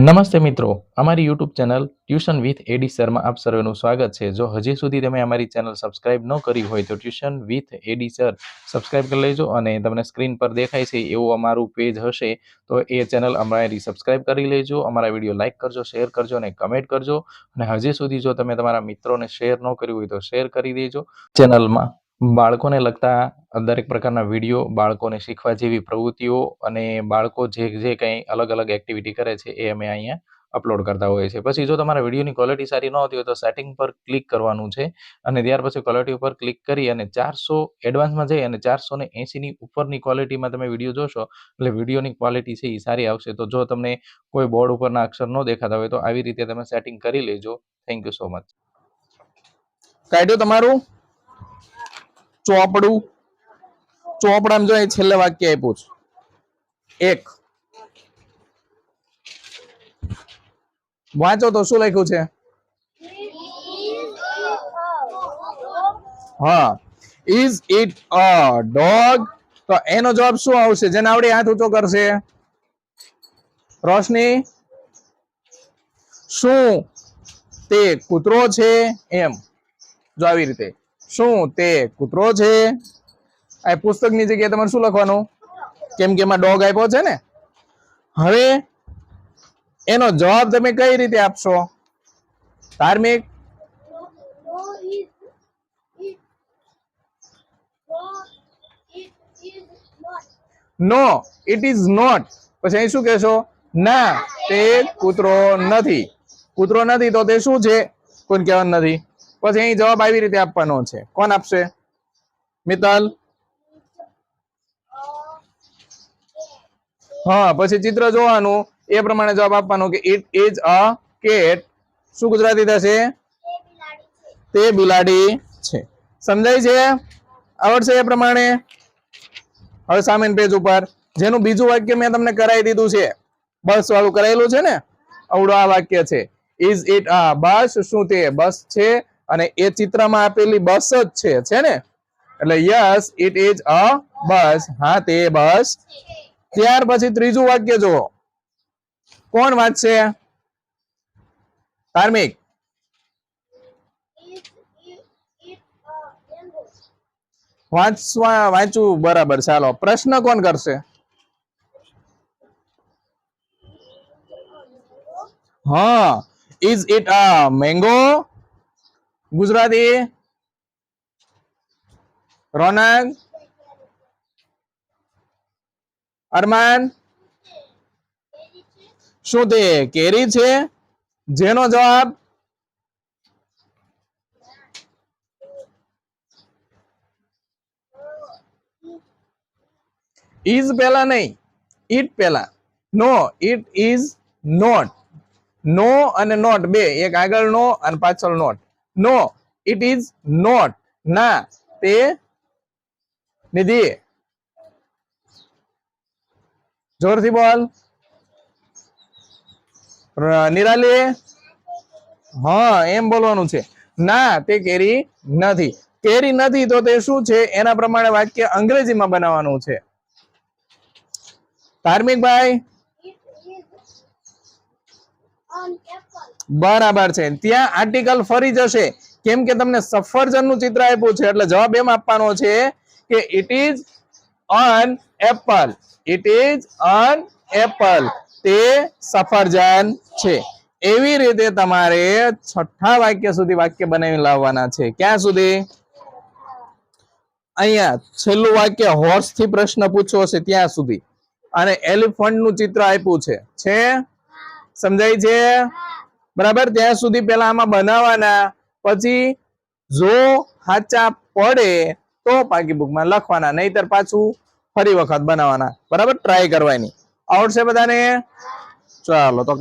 નમસ્તે મિત્રો, અમારી યુટ્યુબ ચેનલ ટ્યુશન વિથ એડી સરમાં આપ સર્વેનું સ્વાગત છે। જો હજી સુધી તમે અમારી ચેનલ સબસ્ક્રાઇબ ન કરી હોય તો tuition with AD sir subscribe કરી લેજો અને તમને સ્ક્રીન પર દેખાય છે એવું અમારું પેજ હશે તો એ ચેનલ અમારી સબસ્ક્રાઇબ કરી લેજો। અમારા વિડીયો લાઇક કરજો, શેર કરજો અને કમેન્ટ કરજો। અને હજી સુધી જો તમે તમારા મિત્રોને શેર ન કર્યું હોય તો શેર કરી દેજો। ચેનલમાં બાળકોને લગતા દરેક પ્રકારના વિડીયો, બાળકોને શીખવા જેવી પ્રવૃત્તિઓ અને બાળકો જે કંઈ અલગ અલગ એક્ટિવિટી કરે છે એ અમે અહીંયા અપલોડ કરતા હોઈએ છીએ। પછી જો તમારા વિડીયોની ક્વોલિટી સારી ન હોતી હોય તો સેટિંગ પર ક્લિક કરવાનું છે અને ત્યાર પછી ક્વોલિટી ઉપર ક્લિક કરી અને 400 એડવાન્સમાં જઈ અને 480ની ઉપરની ક્વોલિટીમાં તમે વિડીયો જોશો એટલે વિડીયોની ક્વોલિટી છે એ સારી આવશે। તો જો તમને કોઈ બોર્ડ ઉપરના અક્ષર ન દેખાતા હોય તો આવી રીતે તમે સેટિંગ કરી લેજો। Thank you so much. કાઢ્યું તમારું ચોપડું? ચોપડામાં જો અહીં છેલ્લે વાક્ય આપ્યું છે એક, વાંચો તો શું લખ્યું છે? હા, ઇઝ ઇટ અ ડોગ? તો એનો જવાબ શું આવશે? જેને આવડે હાથ ઊંચો કરશે। રોશની, શું તે કૂતરો છે? એમ જો આવી રીતે, શું તે કૂતરો છે? આ પુસ્તકની જગ્યાએ તમારે શું લખવાનું? કેમ કે એમાં ડોગ આપ્યો છે ને। હવે એનો જવાબ તમે કઈ રીતે આપશો? ધાર્મિક, નો ઇટ ઇઝ નોટ। પછી અહીં શું કહેશો? ના, તે કૂતરો નથી। કૂતરો નથી તો તે શું છે? કોઈને કહેવાનું નથી। પછી અહીં જવાબ આવી રીતે આપવાનો છે। કોણ આપશે? મિત્તલ? હા, પછી ચિત્ર જોવાનું, એ પ્રમાણે જવાબ આપવાનો કે ઇટ ઇઝ અ કેટ। શું ગુજરાતી થશે? તે બિલાડી છે। સમજાય છે? આવડશે એ પ્રમાણે? હવે સામેન પેજ ઉપર જેનું બીજું વાક્ય મેં તમને કરાવી દીધું છે, બસ વાળું કરાયેલું છે ને, આવડું આ વાક્ય છે, ઇઝ ઇટ અ બસ? શું તે બસ છે? અને એ ચિત્રમાં આપેલી બસ જ છે ને, એટલે યસ ઇટ ઇઝ અ બસ। હા, તે બસ। ત્યાર પછી ત્રીજું વાક્ય જુઓ, કોણ વાંચશે? ધાર્મિક? વાંચવું બરાબર, ચાલો પ્રશ્ન કોણ કરશે? હા, is it a mango? Gujarati? Raunak? Arman? શું તે કેરી છે? જેનો જવાબ ઇઝ પહેલા નહીં, ઇટ પહેલા। No it is not. No અને નોટ બે, એક આગળ નો અને પાછળ not. No it is not. ના, તે નિધિ જોરથી બોલ। નિરાલી? હા, એમ બોલવાનું છે। ના, તે કેરી નથી। કેરી નથી તો તે શું છે એના પ્રમાણે વાક્ય અંગ્રેજીમાં બનાવવાનું છે। ધાર્મિક ભાઈ? બરાબર છે। ત્યાં આર્ટિકલ ફરી જશે, કેમ કે તમને સફરજનનું ચિત્ર આપ્યું છે એટલે જવાબ એમ આપવાનો છે કે it is an Apple. It is an Apple, તે સફરજન છે। એવી રીતે તમારે છઠ્ઠા વાક્ય સુધી વાક્ય બનાવી લાવવાના છે। ક્યાં સુધી? અહીંયા છેલ્લું વાક્ય હોર્સ થી પ્રશ્ન પૂછવો છે ત્યાં સુધી, અને એલિફન્ટ નું ચિત્ર આપ્યું છે। સમજાય છે? બરાબર, ત્યાં સુધી પેલા આમાં બનાવવાના, પછી જો સાચા પડે તો પાકી બુકમાં લખવાના, નહીતર પાછું ફરી વખત બનાવવાના। બરાબર, ટ્રાય કરવાની। આવડશે બધાને? ચાલો તો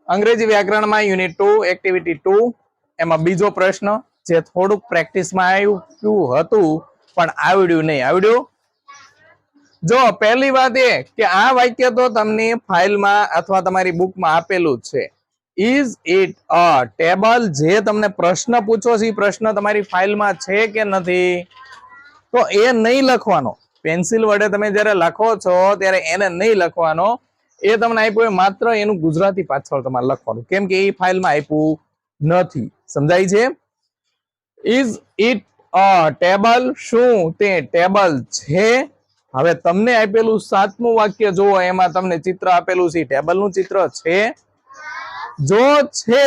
અંગ્રેજી વ્યાકરણમાં યુનિટ 2 એક્ટિવિટી 2 એમાં બીજો પ્રશ્ન, જે થોડુંક પ્રેક્ટિસમાં આવ્યું હતું પણ આવડ્યું નહીં। આવડ્યું? જો પહેલી વાત એ કે આ વાક્ય તો તમને ફાઇલમાં અથવા તમારી બુકમાં આપેલું જ છે। Is it a table? જે તમને પ્રશ્ન પૂછો છે એ પ્રશ્ન તમારી ફાઇલમાં છે કે નથી? તો એ નહીં લખવાનો। પેન્સિલ વડે તમે જ્યારે લખો છો ત્યારે એને નહીં લખવાનો, એ તમને આપ્યું હોય, માત્ર એનું ગુજરાતી પાછળ તમારે લખવાનું, કેમ કે એ ફાઇલમાં આપ્યું નથી. સમજાય છે? Is it a table? શું તે ટેબલ છે? હવે તમને આપેલું 7મું વાક્ય જુઓ, એમાં તમને ચિત્ર આપેલું છે, ટેબલનું ચિત્ર છે. જો છે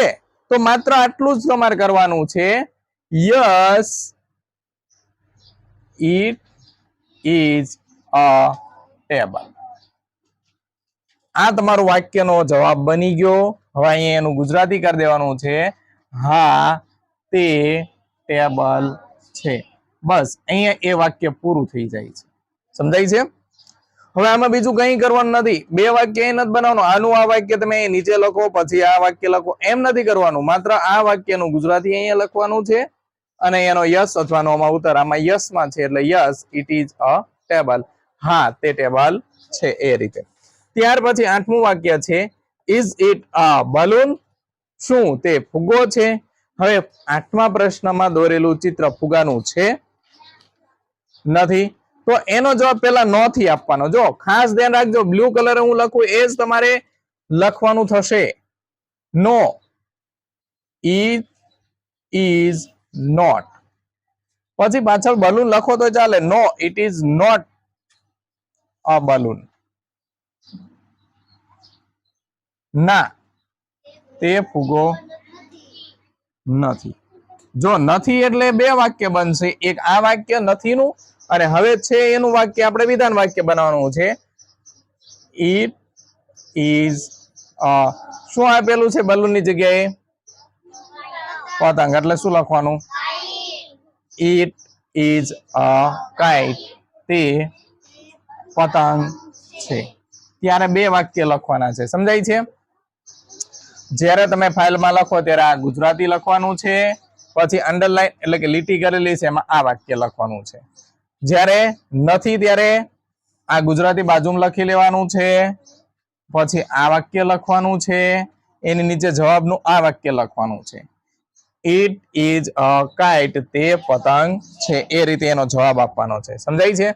તો માત્ર આટલું જ તમારે કરવાનું છે. Yes it is a table. આ તમારું વાક્યનો જવાબ બની ગયો. હવે અહીંયા એનું ગુજરાતી કરી દેવાનું છે. હા તે ટેબલ છે. બસ અહીંયા એ વાક્ય પૂરું થઈ જાય છે. સમજાય છે? હવે આમાં બીજું કંઈ કરવાનું નથી. બે વાક્ય એ નથી બનાવવાનું. આનું આ વાક્ય તમે નીચે લખો, પછી આ વાક્ય લખો, એમ નથી કરવાનું. માત્ર આ વાક્યનું ગુજરાતી અહીંયા લખવાનું છે અને એનો યસ અથવા નોમાં ઉત્તર આમાં યસમાં છે, એટલે yes it is a table. હા તે ટેબલ છે. એ રીતે. ત્યાર પછી 8મું વાક્ય છે, ઇઝ ઇટ અ બલૂન? શું તે ફુગ્ગો છે? હવે 8મા પ્રશ્નમાં દોરેલું ચિત્ર ફુગાનું છે? નથી. તો એનો જવાબ પેલા નો થી આપવાનો. જો ખાસ ધ્યાન રાખજો, બ્લુ કલર હું લખું એ જ તમારે લખવાનું થશે. નો. It is not. પછી પાછળ બલૂન લખો તો ચાલે. No it is not a balloon. ના તે ફુગ્ગો નથી. જો નથી એટલે બે વાક્ય બનશે. એક આ વાક્ય નથીનું, અને હવે છે એનું વાક્ય આપણે વિધાન વાક્ય બનાવવાનું છે. ઇટ ઇઝ શું આપેલું છે બલૂનની જગ્યાએ? પતંગ. એટલે શું લખવાનું? It is a kite. તે પતંગ છે. ત્યારે બે વાક્ય લખવાના છે. સમજાય છે? જ્યારે તમે ફાઇલમાં લખો ત્યારે આ ગુજરાતી લખવાનું છે, પછી અંડરલાઈન એટલે કે લીટી કરેલી છે એમાં આ વાક્ય લખવાનું છે. જ્યારે નથી ત્યારે આ ગુજરાતી બાજુમાં લખી લેવાનું છે, પછી આ વાક્ય લખવાનું છે, એની નીચે જવાબનું આ વાક્ય લખવાનું છે. It is a kite. તે પતંગ છે. એ રીતે એનો જવાબ આપવાનો છે. સમજાય છે?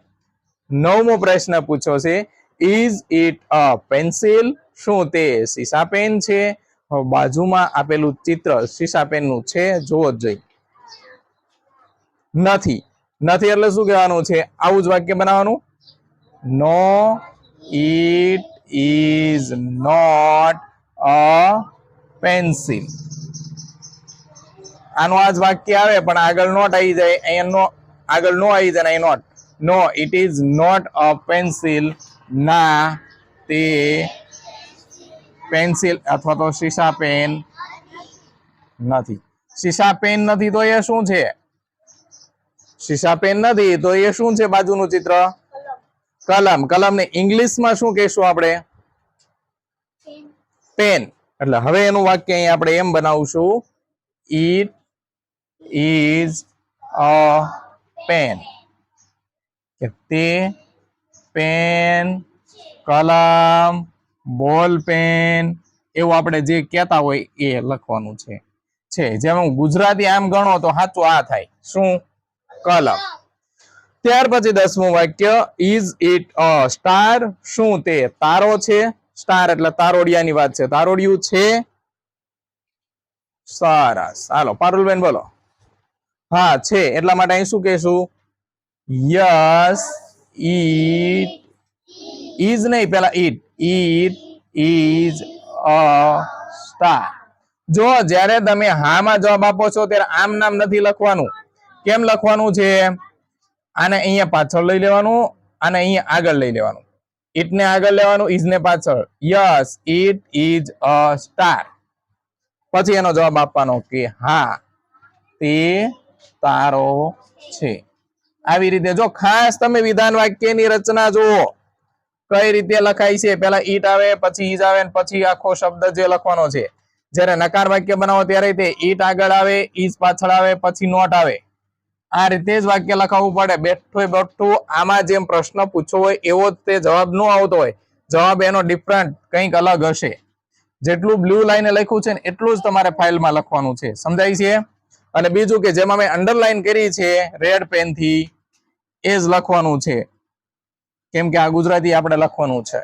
9મો પ્રશ્ન પૂછ્યો છે, ઇઝ ઇટ અ પેન્સિલ? શું તે સીસા પેન છે? બાજુમાં આપેલું ચિત્ર સીસા પેન નું છે, જોવો જ જોઈએ. નથી. નથી એટલે શું કહેવાનું છે? આવું જ વાક્ય બનાવવાનું. No it is not a pencil. આનું આ જ વાક્ય આવે પણ આગળ નોટ આવી જાય. અહીંયા નો આગળ નો આવી જાય, અહીં not. No it is not a pencil. ના તે પેન્સિલ અથવા તો સીસા પેન નથી. સીસા પેન નથી તો એ શું છે? સીસા પેન નથી તો એ શું છે? બાજુનું ચિત્ર કલમ. કલમ ને ઇંગ્લિશમાં શું કહેશું આપણે? પેન. એટલે હવે એનું વાક્ય અહીં આપણે એમ બનાવશું, ઇટ ઇઝ અ પેન. તે પેન, કલમ, બોલ પેન, એવું આપણે જે કહેતા હોય એ લખવાનું છે. જેમ ગુજરાતી આમ ગણો તો સાચું આ થાય. શું? કલમ. ત્યાર પછી 10મું વાક્ય, ઇઝ ઇટ અ સ્ટાર? શું તે તારો છે? સ્ટાર એટલે તારોડિયાની વાત છે. તારોડિયું છે? સરસ. હાલો પારુલબેન બોલો. હા છે. એટલા માટે અહીં શું કહેશું? યસ ઇટ ઇઝ નહીં, પેલા ઇટ ઇઝ અ સ્ટાર. જો જ્યારે તમે હામાં જવાબ આપો છો ત્યારે આમ નામ નથી લખવાનું. કેમ લખવાનું છે? આને અહીંયા પાછળ લઈ લેવાનું, આને અહીંયા આગળ લઈ લેવાનું. ઇટ ને આગળ લેવાનું, ઇઝ ને પાછળ. Yes it is a star. પછી એનો જવાબ આપવાનો કે હા તે તારો છે. આવી રીતે જો ખાસ તમે વિધાન વાક્યની રચના જુઓ કઈ રીતે લખાય છે. પેલા ઈટ આવે, પછી ઈઝ આવે, પછી આખો શબ્દ જે લખવાનો છે. જ્યારે નકાર વાક્ય બનાવો ત્યારે તે ઈટ આગળ આવે, ઈઝ પાછળ આવે, પછી નોટ આવે. આ રીતે જ વાક્ય લખાવવું પડે. બેઠું આમાં જેમ પ્રશ્ન પૂછવો હોય એવો જ તે જવાબ ન આવતો હોય. જવાબ એનો ડિફરન્ટ કંઈક અલગ હશે. જેટલું બ્લુ લાઈને લખ્યું છે ને એટલું જ તમારે ફાઇલમાં લખવાનું છે. સમજાય છે? અને બીજું કે જેમાં મેં અંડરલાઈન કરી છે રેડ પેન થી, એ જ લખવાનું છે. કેમ કે આ ગુજરાતી આપણે લખવાનું છે.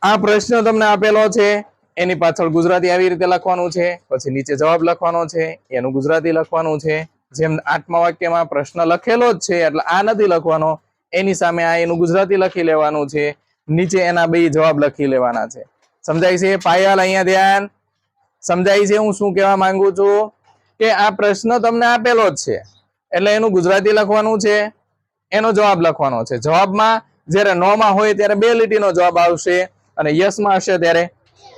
આ પ્રશ્ન તમને આપેલો છે, એની પાછળ ગુજરાતી આવી રીતે લખવાનું છે, પછી નીચે જવાબ લખવાનો છે, એનું ગુજરાતી લખવાનું છે. જેમ 8મા વાક્યમાં પ્રશ્ન લખેલો જ છે એટલે આ નથી લખવાનો, એની સામે આ એનું ગુજરાતી લખી લેવાનું છે, નીચે એના બે જવાબ લખી લેવાના છે. સમજાય છે પાયલ? અહીંયા ધ્યાન. સમજાય છે હું શું કહેવા માંગુ છું? કે આ પ્રશ્ન તમને આપેલો જ છે એટલે એનું ગુજરાતી લખવાનું છે, એનો જવાબ લખવાનો છે. જવાબમાં જ્યારે નો માં હોય ત્યારે 2 લીટીનો જવાબ આવશે અને યસ માં હશે ત્યારે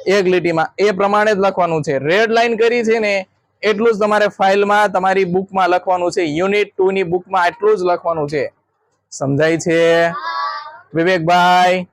1 લીટીમાં. એ પ્રમાણે જ લખવાનું છે. રેડ લાઈન કરી છે ને એટલું જ તમારે ફાઇલમાં તમારી બુકમાં લખવાનું છે. યુનિટ 2 ની બુકમાં એટલું જ લખવાનું છે. સમજાય છે વિવેકભાઈ?